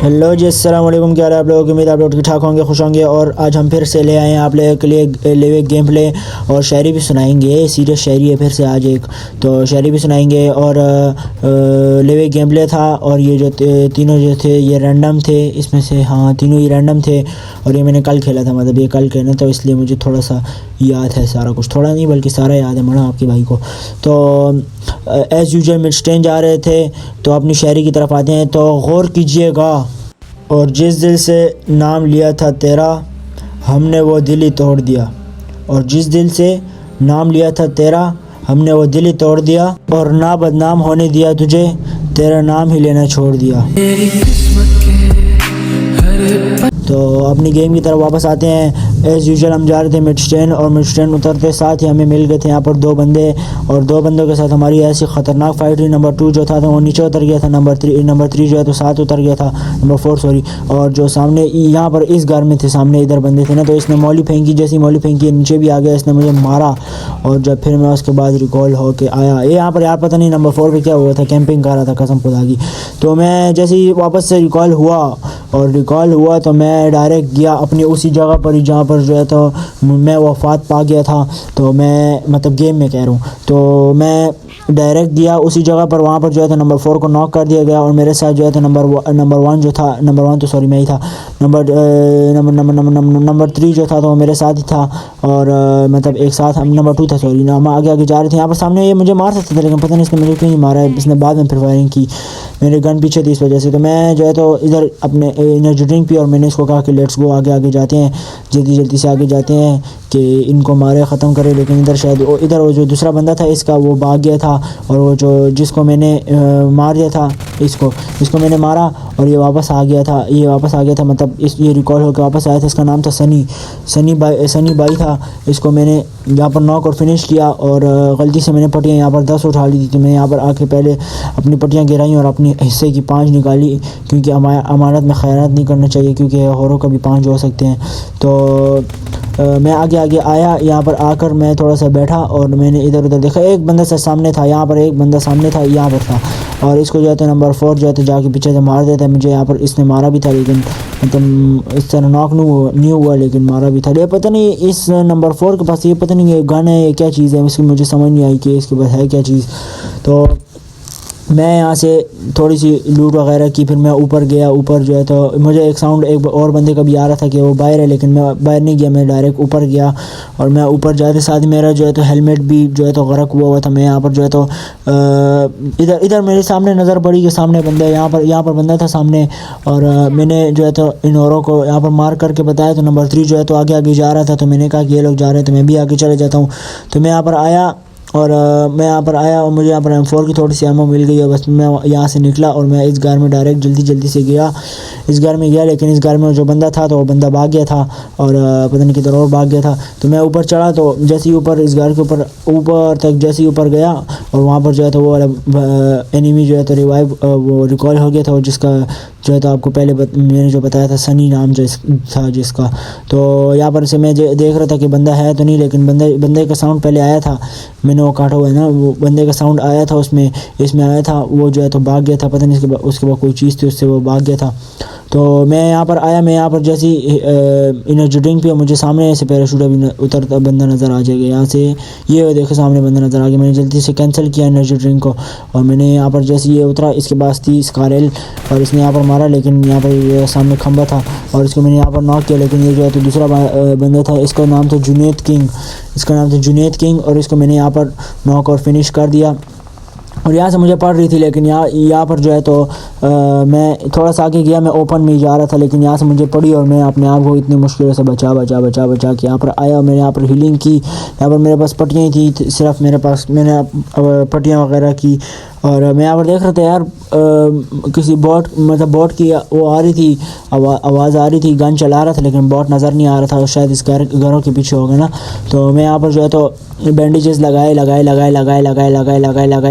Hello जी, अस्सलाम वालेकुम। क्या हाल है आप लोगों की? उम्मीद आप लोग ठीक ठाक होंगे, खुश होंगे। और आज हम फिर से ले आए हैं आप लोगों के लिए लिविंग गेम प्ले और शायरी भी सुनाएंगे। सीरियस शायरी है फिर से आज एक, तो शायरी भी सुनाएंगे और लिविंग गेम प्ले था। और ये जो तीनों जो थे ये रैंडम थे, इसमें से हाँ तीनों ही रैंडम थे। और ये मैंने कल खेला था, मतलब ये कल खेला, तो इसलिए मुझे थोड़ा सा याद है सारा कुछ, थोड़ा नहीं बल्कि सारा याद है मना आपके भाई को। तो एज़ यूजुअल मिड स्टेन जा रहे थे, तो अपनी शायरी की तरफ आते हैं। तो गौर कीजिएगा, और जिस दिल से नाम लिया था तेरा, हमने वो दिल ही तोड़ दिया। और जिस दिल से नाम लिया था तेरा, हमने वो दिल ही तोड़ दिया। और ना बदनाम होने दिया तुझे, तेरा नाम ही लेना छोड़ दिया। तो अपनी गेम की तरफ वापस आते हैं। एज़ यूजुअल हम जा रहे थे मिड स्टेन, और मिड स्टेन उतरते साथ ही हमें मिल गए थे यहाँ पर दो बंदे। और दो बंदों के साथ हमारी ऐसी ख़तरनाक फाइट हुई। नंबर 2 जो था तो वो नीचे उतर गया था, नंबर 3 जो है तो साथ उतर गया था, नंबर 4 सॉरी। और जो सामने यहाँ पर इस घर में थे, सामने इधर बंदे थे ना, तो इसने मौली फेंकी, जैसी मौली फेंकी नीचे भी आ गया, इसने मुझे मारा। और जब फिर मैं उसके बाद रिकॉल होके आया, ये यहाँ पर यार पता नहीं नंबर 4 पे क्या हुआ था, कैंपिंग कर रहा था कसम खुदा की। तो मैं जैसे ही वापस से रिकॉल हुआ तो मैं डायरेक्ट गया अपनी उसी जगह पर ही जहाँ पर जो है तो मैं वफ़ात पा गया था। तो मैं मतलब गेम में कह रहा हूँ, तो मैं डायरेक्ट गया उसी जगह पर, वहाँ पर जो है तो नंबर 4 को नॉक कर दिया गया। और मेरे साथ जो है तो नंबर 1 जो था, नंबर 1 तो सॉरी मैं ही था, नंबर 3 जो था तो वो मेरे साथ ही था। और मतलब एक साथ हम, नंबर 2 था सॉरी ना, हम आगे जा रहे थे। यहाँ पर सामने ये मुझे मार सकता था, लेकिन पता नहीं इसने मुझे क्यों नहीं मारा है। इसने बाद में फिर फायरिंग की, मेरे गन पीछे थी इस वजह से। तो मैं जो है तो इधर अपने एनर्जी ड्रिंक पी, और मैंने इसको कहा कि लेट्स गो, आगे जाते हैं, जल्दी से आगे जाते हैं कि इनको मारे ख़त्म करें। लेकिन इधर शायद वो जो दूसरा बंदा था इसका, वो भाग गया था। और वो जो जिसको मैंने मार दिया था, इसको मैंने मारा और ये वापस आ गया था, मतलब ये रिकॉल होकर वापस आया था। इसका नाम था सनी बाई था। इसको मैंने यहाँ पर नॉक और फिनिश किया। और गलती से मैंने पट्टियाँ यहाँ पर 10 उठा ली थी, तो मैंने यहाँ पर आके पहले अपनी पट्टियाँ गिराई और अपनी हिस्से की 5 निकाली, क्योंकि अमानत में खयानत नहीं करना चाहिए, क्योंकि औरों का भी 5 हो सकते हैं। तो मैं आगे आया, यहाँ पर आकर मैं थोड़ा सा बैठा और मैंने इधर उधर देखा। एक बंदा से सामने था, यहाँ पर एक बंदा सामने था, यहाँ पर था। और इसको जो है तो नंबर 4 जो है तो जाके पीछे से मार देता है मुझे। यहाँ पर इसने मारा भी था, लेकिन मतलब इस तरह नॉक नहीं हुआ, लेकिन मारा भी था। ये पता नहीं इस नंबर 4 के पास ये पता नहीं ये गन है, ये क्या चीज़ है, इसकी मुझे समझ नहीं आई कि इसके पास है क्या चीज़। तो मैं यहाँ से थोड़ी सी लूट वगैरह की, फिर मैं ऊपर गया। ऊपर जो है तो मुझे एक साउंड एक और बंदे का भी आ रहा था कि वो बाहर है, लेकिन मैं बाहर नहीं गया, मैं डायरेक्ट ऊपर गया। और मैं ऊपर जाते साथ मेरा जो है तो हेलमेट भी जो है तो गरक हुआ था। मैं यहाँ पर जो है तो इधर मेरे सामने नज़र पड़ी कि सामने बंदा है, यहाँ पर बंदा था सामने। और मैंने जो है तो इन औरों को यहाँ पर मार करके बताया। तो नंबर 3 जो है तो आगे जा रहा था, तो मैंने कहा कि ये लोग जा रहे हैं तो मैं भी आगे चले जाता हूँ। तो मैं यहाँ पर आया और मुझे यहाँ पर M4 की थोड़ी सी एमो मिल गई। और बस मैं यहाँ से निकला और मैं इस घर में डायरेक्ट जल्दी से गया, लेकिन इस घर में जो बंदा था तो वो बंदा भाग गया था, और पता नहीं किधर और भाग गया था। तो मैं ऊपर चढ़ा, तो जैसे ही ऊपर इस घर के ऊपर तक जैसे ही ऊपर गया, और वहाँ पर जो है तो वो एनिमी जो है तो वो रिकॉल हो गया था, और जिसका जो है तो आपको पहले मैंने जो बताया था सनी नाम था जिसका। तो यहाँ पर से मैं देख रहा था कि बंदा है तो नहीं, लेकिन बंदे का साउंड पहले आया था, मैंने वो काटा हुआ है ना, वो बंदे का साउंड आया था, इसमें आया था। वो जो है तो भाग गया था, पता नहीं उसके बाद कोई चीज़ थी, उससे वो भाग गया था। तो मैं यहाँ पर आया, मैं यहाँ पर जैसी एनर्जी ड्रिंक पे मुझे सामने से पैराशूट अभी उतरता बंदा नज़र आ जाएगा। यहाँ से ये देखो सामने बंदा नज़र आ गया। मैंने जल्दी से कैंसिल किया एनर्जी ड्रिंक को, और मैंने यहाँ पर जैसे ये उतरा, इसके पास थी स्कारल, और इसने यहाँ पर मारा, लेकिन यहाँ पर सामने खंबा था और इसको मैंने यहाँ पर नॉक किया। लेकिन ये जो है तो दूसरा बंदा था, इसका नाम था जुनैद किंग, और इसको मैंने यहाँ पर नॉक और फिनिश कर दिया। और यहाँ से मुझे पड़ रही थी, लेकिन यहाँ पर जो है तो मैं थोड़ा सा आगे गया, मैं ओपन में ही जा रहा था, लेकिन यहाँ से मुझे पड़ी और मैं अपने आप को इतनी मुश्किल से बचा के यहाँ पर आया। मैंने यहाँ पर हीलिंग की, यहाँ पर मेरे पास पट्टियाँ ही थी सिर्फ मेरे पास, मैंने पट्टियाँ वगैरह की। और मैं यहाँ पर देख रहा था यार किसी बॉट की वो आ रही थी, आवाज़ आ रही थी, गन चला रहा था, लेकिन बॉट नज़र नहीं आ रहा था, शायद इस घरों के पीछे हो गया ना। तो मैं यहाँ पर जो है तो बैंडेजेस लगाए,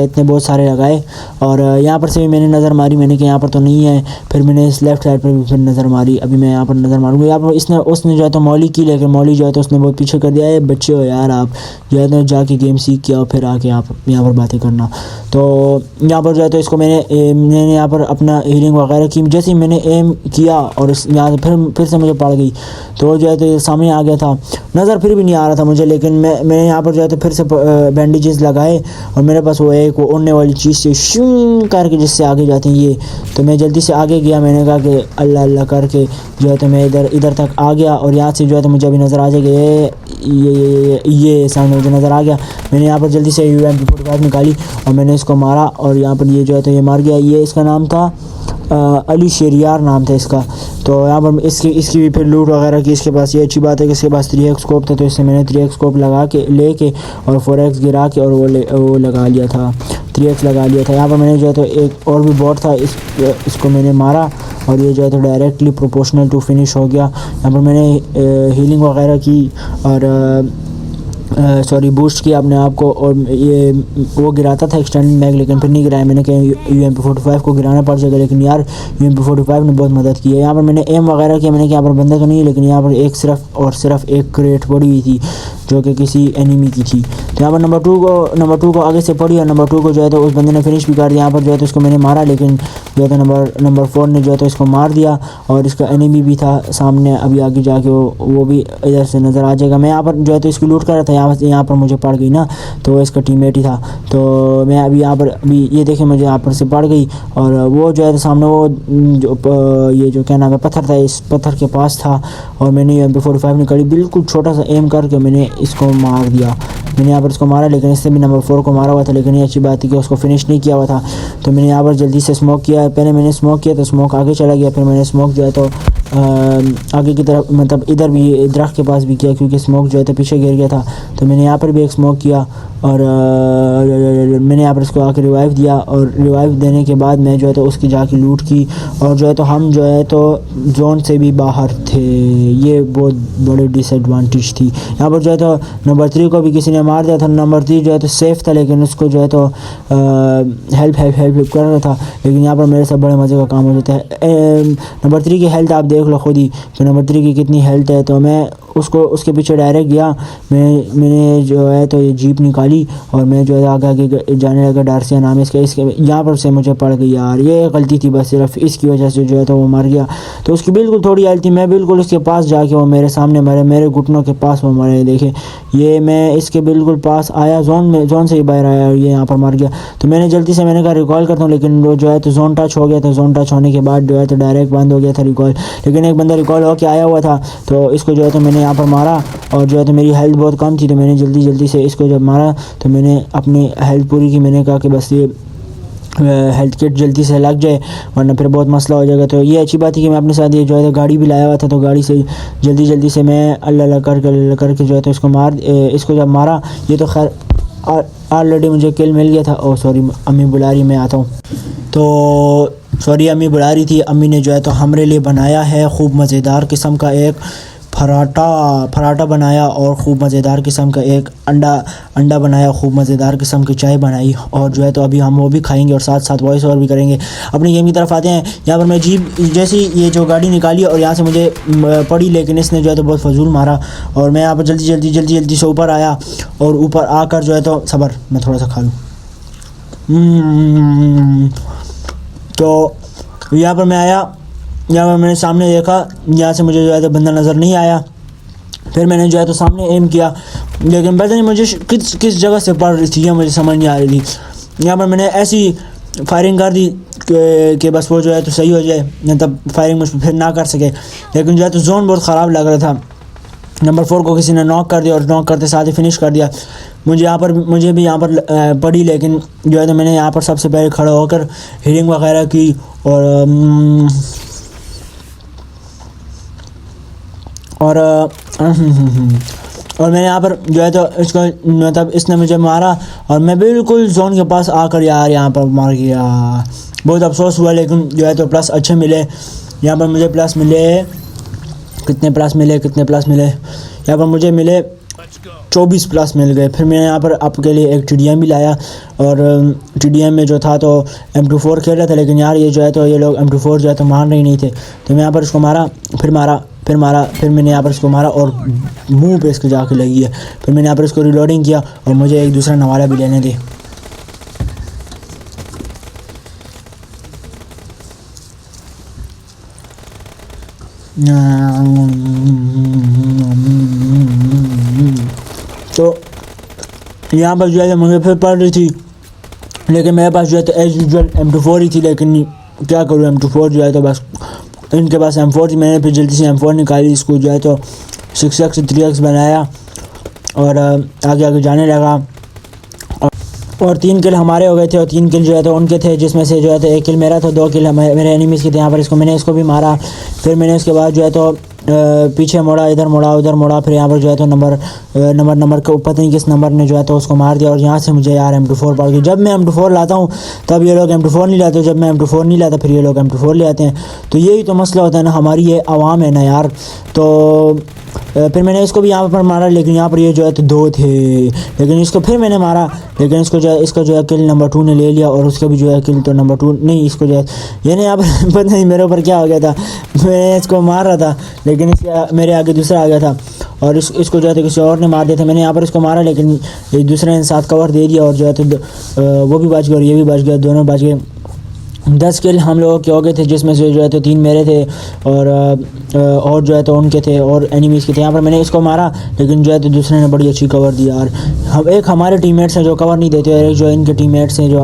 इतने बहुत सारे लगाए। और यहाँ पर से भी मैंने नज़र मारी, मैंने कि यहाँ पर तो नहीं है। फिर मैंने इस लेफ्ट साइड पर भी फिर नज़र मारी, अभी मैं यहाँ पर नज़र मारूंगा। यहाँ पर उसने जो है तो मौली की, लेकिन मौली जो है तो उसने बहुत पीछे कर दिया है। बच्चे हो यार आप, जो है तो जाके गेम सीख के और फिर आके आप यहाँ पर बातें करना। तो यहाँ पर जो है तो इसको मैंने यहाँ पर अपना हीलिंग वगैरह की। जैसे ही मैंने एम किया और यहाँ से फिर से मुझे पड़ गई, तो जो है तो ये सामने आ गया था, नज़र फिर भी नहीं आ रहा था मुझे, लेकिन मैंने यहाँ पर जो है तो फिर से बैंडेजेस लगाए और मेरे पास वो एक वो उड़ने वाली चीज़ से शूं करके जिससे आगे जाते हैं ये, तो मैं जल्दी से आगे गया। मैंने कहा कि अल्लाह अल्लाह करके जो है तो मैं इधर तक आ गया और यहाँ से जो है तो मुझे अभी नज़र आ जाएगा ये सामने मुझे नज़र आ गया। मैंने यहाँ पर जल्दी से UMP45 निकाली और मैंने इसको मारा और यहाँ पर ये जो है तो ये मार गया। ये इसका नाम था अली शेरियार नाम था इसका। तो यहाँ पर इसकी भी फिर लूट वगैरह की इसके पास। ये अच्छी बात है कि इसके पास 3x स्कोप था, तो इससे मैंने 3x स्कोप लगा के लेके और 4x गिरा के और वो लगा लिया था, 3x लगा लिया था। यहाँ पर मैंने जो है तो एक और भी बॉट था, इसको मैंने मारा और ये जो है तो डायरेक्टली प्रोपोर्शनल टू फिनिश हो गया। यहाँ पर मैंने हीलिंग वगैरह की और सॉरी बूस्ट किया अपने आप को, और ये वो गिराता था एक्सटेंडेड मैग, लेकिन फिर नहीं गिराया। मैंने कहा UMP45 को गिराना पड़ जाएगा, लेकिन यार UMP45 ने बहुत मदद की है। यहाँ पर मैंने एम वगैरह किया, मैंने यहाँ पर बंदा तो नहीं है, लेकिन यहाँ पर सिर्फ एक क्रेट पड़ी हुई थी जो कि किसी एनिमी की थी। तो यहाँ पर नंबर टू को आगे से पड़ी और नंबर 2 को जो है तो उस बंदे ने फिनिश भी कर दिया। यहाँ पर जो है तो इसको मैंने मारा, लेकिन जो है तो नंबर 4 ने जो है तो इसको मार दिया और इसका एनिमी भी था सामने, अभी आगे जाके वो भी इधर से नज़र आ जाएगा। मैं यहाँ पर जो है तो इसकी लूट कर रहा था, यहाँ पर मुझे पड़ गई ना, तो वो इसका टीममेट ही था। तो मैं अभी यहाँ पर ये देखें मुझे यहाँ पर से पड़ गई और वो जो है तो सामने वो ये जो क्या नाम है पत्थर था, इस पत्थर के पास था और मैंने UMP45 निकाली, बिल्कुल छोटा सा एम करके मैंने इसको मार दिया। मैंने यहाँ पर इसको मारा, लेकिन इससे भी नंबर 4 को मारा हुआ था, लेकिन ये अच्छी बात थी कि उसको फिनिश नहीं किया हुआ था। तो मैंने यहाँ पर जल्दी से स्मोक किया। पहले मैंने स्मोक किया तो स्मोक आगे चला गया, फिर मैंने स्मोक जो है तो आगे की तरफ, मतलब इधर भी दरख्त के पास भी किया, क्योंकि स्मोक जो है तो पीछे गिर गया था। तो मैंने यहाँ पर भी एक स्मोक किया और मैंने यहाँ पर इसको आके रिवाइव दिया और रिवाइव देने के बाद मैं जो है तो उसकी जाके लूट की और जो है तो हम जो है तो जोन से भी बाहर थे। ये बहुत बड़ी डिसएडवांटेज थी। यहाँ पर जो है तो नंबर 3 को भी किसी ने मार दिया था। नंबर 3 जो है तो सेफ था, लेकिन उसको जो है तो हेल्प कर रहा था, लेकिन यहाँ पर मेरे से बड़े मज़े का काम हो जाता है। नंबर 3 की हेल्थ आप देख लो खुद ही कि नंबर 3 की कितनी हेल्थ है। तो मैं उसके पीछे डायरेक्ट गया। मैंने जो है तो ये जीप निकाली और मैं जो है आगे जाने लगा। डार्सिया नाम है इसके यहाँ पर से मुझे पड़ गई यार, ये गलती थी बस सिर्फ, इसकी वजह से जो है तो वो मर गया। तो उसकी बिल्कुल थोड़ी हेल्थ थी, मैं बिल्कुल उसके पास जाके वो मेरे सामने मरे, मेरे घुटनों के पास वो मरे। देखे ये मैं इसके बिल्कुल पास आया, जोन से ही बाहर आया और ये यहाँ पर मर गया। तो मैंने जल्दी से मैंने कहा रिकॉल करता हूँ, लेकिन वो जो है तो जोन टच हो गया था। जोन टच होने के बाद जो है तो डायरेक्ट बंद हो गया था रिकॉल, लेकिन एक बंदा रिकॉल होकर आया हुआ था, तो इसको जो है तो मैंने यहाँ पर मारा और जो है तो मेरी हेल्थ बहुत कम थी, तो मैंने जल्दी से इसको जब मारा तो मैंने अपनी हेल्थ पूरी की। मैंने कहा कि बस ये हेल्थ किट जल्दी से लग जाए वरना फिर बहुत मसला हो जाएगा। तो ये अच्छी बात है कि मैं अपने साथ ये जो है तो गाड़ी भी लाया हुआ था, तो गाड़ी से जल्दी से मैं अल्लाह करके जो है तो इसको जब मारा, ये तो खैर ऑलरेडी मुझे किल मिल गया था। ओ सॉरी अम्मी बुला रही, मैं आता हूँ। तो सॉरी अम्मी बुला रही थी। अम्मी ने जो है तो हमारे लिए बनाया है खूब मज़ेदार किस्म का एक पराठा बनाया और खूब मज़ेदार किस्म का एक अंडा बनाया, खूब मज़ेदार किस्म की चाय बनाई और जो है तो अभी हम वो भी खाएंगे और साथ साथ वॉइस ओवर भी करेंगे। अपनी गेम की तरफ आते हैं। यहाँ पर मैं जीप जैसी ये जो गाड़ी निकाली और यहाँ से मुझे पड़ी, लेकिन इसने जो है तो बहुत फजूल मारा और मैं यहाँ पर जल्दी से ऊपर आया और ऊपर आकर जो है तो सबर मैं थोड़ा सा खा लूँ। तो यहाँ पर मैं आया, यहाँ पर मैंने सामने देखा, यहाँ से मुझे जो है तो बंदा नज़र नहीं आया। फिर मैंने जो है तो सामने एम किया, लेकिन पता नहीं मुझे किस जगह से पड़ रही थी, ये मुझे समझ नहीं आ रही थी। यहाँ पर मैंने ऐसी फायरिंग कर दी कि बस वो जो है तो सही हो जाए, मतलब फायरिंग मुझ पर फिर ना कर सके। लेकिन जो है तो जोन बहुत ख़राब लग रहा था। नंबर 4 को किसी ने नॉक कर दिया और नॉक करते साथ ही फिनिश कर दिया। मुझे भी यहाँ पर पड़ी, लेकिन जो है तो मैंने यहाँ पर सबसे पहले खड़ा होकर हीलिंग वगैरह की और मैंने यहाँ पर जो है तो इसको मतलब इसने मुझे मारा और मैं बिल्कुल जोन के पास आकर यार यहाँ पर मार गया। बहुत अफसोस हुआ, लेकिन जो है तो प्लस अच्छे मिले। यहाँ पर मुझे प्लस मिले, कितने प्लस मिले यहाँ पर मुझे मिले 24 प्लस मिल गए। फिर मैंने यहाँ पर आपके लिए एक TDM भी लाया और TDM में जो था तो M24 खेल रहा था, लेकिन यार ये जो है तो ये लोग M24 जो है तो मार रहे नहीं थे। तो मैं यहाँ पर इसको मारा, फिर मैंने यहाँ पर इसको मारा और मुंह पे इसको जाके लगी है। फिर मैंने यहाँ पर इसको रिलोडिंग किया और मुझे एक दूसरा नवाला भी लेने दे। तो यहाँ पर जो है मुझे फिर पड़ रही थी, लेकिन मेरे पास जो है तो एज यूजुअल M24 ही थी, लेकिन क्या करूँ M24 जो है तो बस इनके पास M4 थी। मैंने फिर जल्दी से M4 निकाली, इसको जो है तो 6x 3x बनाया और आगे आगे जाने लगा। और 3 किल हमारे हो गए थे और 3 किल जो है तो उनके थे, जिसमें से जो है तो 1 किल मेरा था, 2 किल मेरे एनिमीज़ के थे। यहाँ पर इसको भी मारा। फिर मैंने उसके बाद जो है तो पीछे मुड़ा, इधर मुड़ा, उधर मुड़ा। फिर यहाँ पर जो है तो नंबर के पता नहीं किस नंबर ने जो है तो उसको मार दिया। और यहाँ से मुझे यार M24 पड़ गई। जब मैं M24 लाता हूँ तब ये लोग M24 नहीं लाते, जब मैं M24 नहीं लाता फिर ये लोग M24 ले आते हैं। तो यही तो मसला होता है ना, हमारी ये आवाम है ना यार। तो फिर मैंने इसको भी यहाँ पर मारा, लेकिन यहाँ पर ये जो है तो 2 थे, लेकिन इसको फिर मैंने मारा, लेकिन इसको जो है किल नंबर 2 ने ले लिया। और उसका भी जो है किल तो नंबर 2 नहीं, इसको जो है यानी यहाँ पर पता नहीं मेरे ऊपर क्या हो गया था। मैं इसको मार रहा था, लेकिन इसके मेरे आगे दूसरा आ गया था और इसको जो है तो किसी और ने मार दिया था। मैंने यहाँ पर इसको मारा, लेकिन ये दूसरे ने साथ कवर दे दिया और जो है तो वो भी बच गया और ये भी बच गया, दोनों बच गए। 10 किल हम लोगों के हो गए थे, जिसमें से जो है तो 3 मेरे थे और जो है तो उनके थे और एनिमीज़ के थे। यहाँ पर मैंने इसको मारा, लेकिन जो है तो दूसरे ने बड़ी अच्छी कवर दी यार। हम एक हमारे टीममेट्स हैं जो कवर नहीं देते और एक जो इनके टीममेट्स हैं जो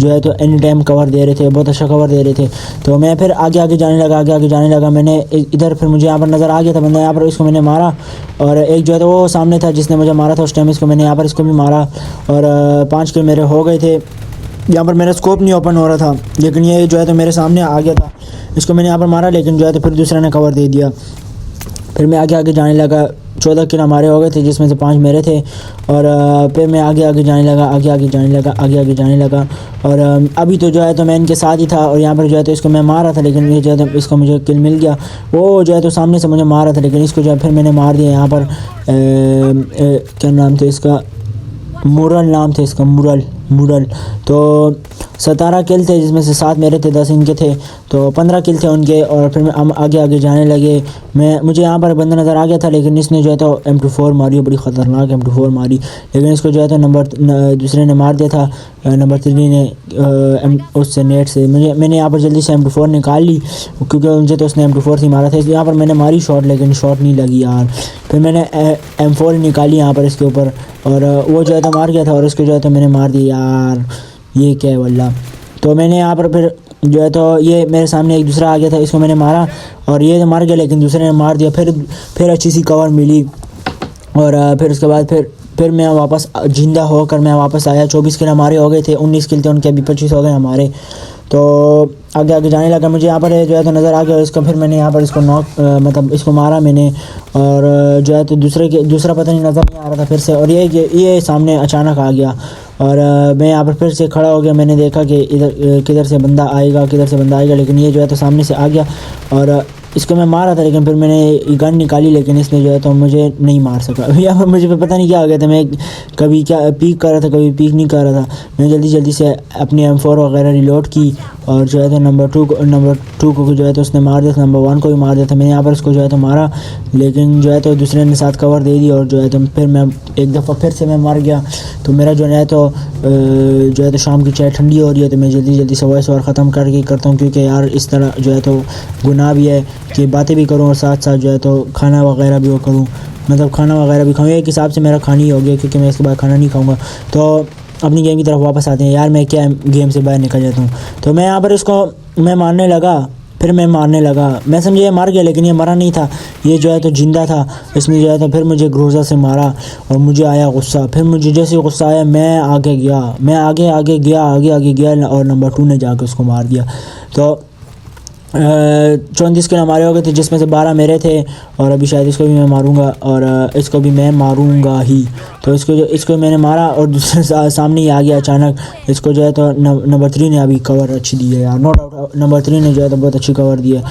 है तो एनी टाइम कवर दे रहे थे, बहुत अच्छा कवर दे रहे थे। तो मैं फिर आगे जाने लगा। मैंने इधर फिर मुझे यहाँ पर नज़र आ गया था, मैंने यहाँ पर इसको मैंने मारा और एक जो है तो वो सामने था जिसने मुझे मारा था उस टाइम, इसको मैंने यहाँ पर इसको भी मारा और 5 किल मेरे हो गए थे। यहाँ पर मेरा स्कोप नहीं ओपन हो रहा था, लेकिन ये जो है तो मेरे सामने आ गया था, इसको मैंने यहाँ पर मारा, लेकिन जो है तो फिर दूसरे ने कवर दे दिया। फिर मैं आगे जाने लगा। 14 किल हमारे हो गए थे, जिसमें से 5 मेरे थे और फिर मैं आगे जाने लगा और अभी तो जो है तो मैं इनके साथ ही था और यहाँ पर जो है तो इसको मैं मार रहा था, लेकिन ये जो है तो इसको मुझे किल मिल गया। वो जो है तो सामने से मुझे मार रहा था, लेकिन इसको जो है फिर मैंने मार दिया। यहाँ पर क्या नाम था इसका, मुरल नाम था इसका, मुरल। तो 17 किल थे, जिसमें से 7 मेरे थे, 10 इनके थे, तो 15 किल थे उनके। और फिर हम आगे जाने लगे। मुझे यहाँ पर बंदा नज़र आ गया था, लेकिन इसने जो है तो M24 मारी, बड़ी ख़तरनाक M24 मारी, लेकिन इसको जो है तो दूसरे ने मार दिया था, नंबर 3 ने उससे नेट से। मैंने यहाँ पर जल्दी से M24 निकाल ली, क्योंकि मुझे तो उसने M24 से मारा था, इसलिए यहाँ पर मैंने मारी शॉट, लेकिन शॉट नहीं लगी यार। फिर मैंने M4 निकाली यहाँ पर इसके ऊपर और वो जो है तो मार गया था और इसको जो है तो मैंने मार दिया यार। ये क्या है वल्ला। तो मैंने यहाँ पर फिर जो है तो ये मेरे सामने एक दूसरा आ गया था, इसको मैंने मारा और ये मार गया, लेकिन दूसरे ने मार दिया। फिर अच्छी सी कवर मिली और फिर उसके बाद फिर मैं वापस जिंदा होकर मैं वापस आया। 24 किल हमारे हो गए थे, 19 किल थे उनके, अभी 25 हो गए हमारे। तो आगे जाने लगा। मुझे यहाँ पर जो है तो नज़र आ गया और इसको फिर मैंने यहाँ पर इसको मतलब इसको मारा मैंने और जो है तो दूसरा पता नहीं नज़र नहीं आ रहा था फिर से, और ये सामने अचानक आ गया और मैं यहाँ पर फिर से खड़ा हो गया। मैंने देखा कि किधर से बंदा आएगा, लेकिन ये जो है तो सामने से आ गया और इसको मैं मारा था, लेकिन फिर मैंने गन निकाली, लेकिन इसने जो है तो मुझे नहीं मार सका। यहाँ पर मुझे पता नहीं क्या हो गया था, मैं कभी क्या पीक कर रहा था, कभी पीक नहीं कर रहा था। मैंने जल्दी से अपनी M4 वगैरह रिलोड की और जो है तो नंबर टू को जो है तो उसने मार दिया था, नंबर 1 को भी मार दिया था। मैंने यहाँ पर उसको जो है तो मारा, लेकिन जो है तो दूसरे ने साथ कवर दे दी और जो है तो फिर मैं एक दफ़ा फिर से मैं मर गया। तो मेरा जो है तो शाम की चाय ठंडी हो रही है, तो मैं जल्दी से वॉइस ओवर ख़त्म करता हूँ, क्योंकि यार इस तरह जो है तो गुनाह भी है कि बातें भी करूँ और साथ जो है तो खाना वगैरह भी वो करूँ, मतलब खाना वगैरह भी खाऊँ। एक हिसाब से मेरा खाना ही हो गया, क्योंकि मैं इसके बाद खाना नहीं खाऊँगा। तो अपनी गेम की तरफ वापस आते हैं यार, मैं क्या गेम से बाहर निकल जाता हूँ। तो मैं यहाँ पर इसको मैं मारने लगा, मैं समझे ये मर गया, लेकिन ये मरा नहीं था, ये जो है तो जिंदा था। इसने जो है तो फिर मुझे ग्रोजा से मारा और मुझे आया गुस्सा। फिर मुझे जैसे गुस्सा आया मैं आगे गया और नंबर 2 ने जाकर उसको मार दिया। तो 34 किल हमारे हो गए थे, जिसमें से 12 मेरे थे और अभी शायद इसको भी मैं मारूंगा और इसको भी मैं मारूंगा ही। तो इसको मैंने मारा और दूसरे सामने ही आ गया अचानक। इसको जो है तो नंबर 3 ने अभी कवर अच्छी दी है यार, नो डाउट नंबर 3 ने जो है तो बहुत अच्छी कवर दी है।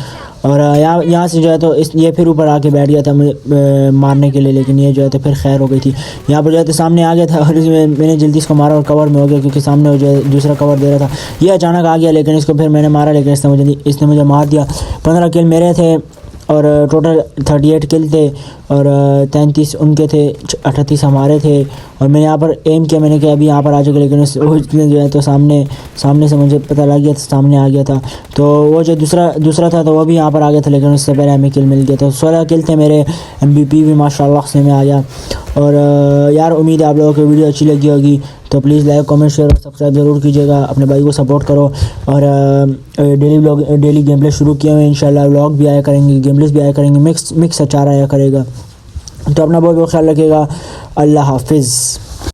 और यहाँ से जो है तो ये फिर ऊपर आके बैठ गया था मुझे मारने के लिए, लेकिन ये जो है तो फिर खैर हो गई थी। यहाँ पर जो है तो सामने आ गया था और मैंने जल्दी इसको मारा और कवर में हो गया, क्योंकि सामने वो जो है दूसरा कवर दे रहा था। ये अचानक आ गया, लेकिन इसको फिर मैंने मारा, लेकिन इसने मुझे मार दिया। 15 किल मेरे थे और टोटल 38 किल थे और 33 उनके थे, 38 हमारे थे। और मैंने यहाँ पर एम किया, मैंने कहा अभी यहाँ पर आ जाएगा, लेकिन उसने जो है तो सामने से मुझे पता लग गया था, सामने आ गया था। तो वो जो दूसरा था तो वो भी यहाँ पर आ गया था, लेकिन उससे पहले हमें किल मिल गया था। 16 किल थे मेरे, MVP भी माशाल्लाह से में आ गया। और यार उम्मीद है आप लोगों को वीडियो अच्छी लगी होगी, तो प्लीज़ लाइक कमेंट शेयर और सब्सक्राइब ज़रूर कीजिएगा, अपने भाई को सपोर्ट करो। और डेली गेम प्ले शुरू किए हुए हैं, इंशाल्लाह व्लॉग भी आया करेंगे, गेम प्लेस भी आया करेंगे, मिक्स अचार आया करेगा। तो अपना बहुत बहुत ख्याल रखिएगा। अल्लाह हाफिज़।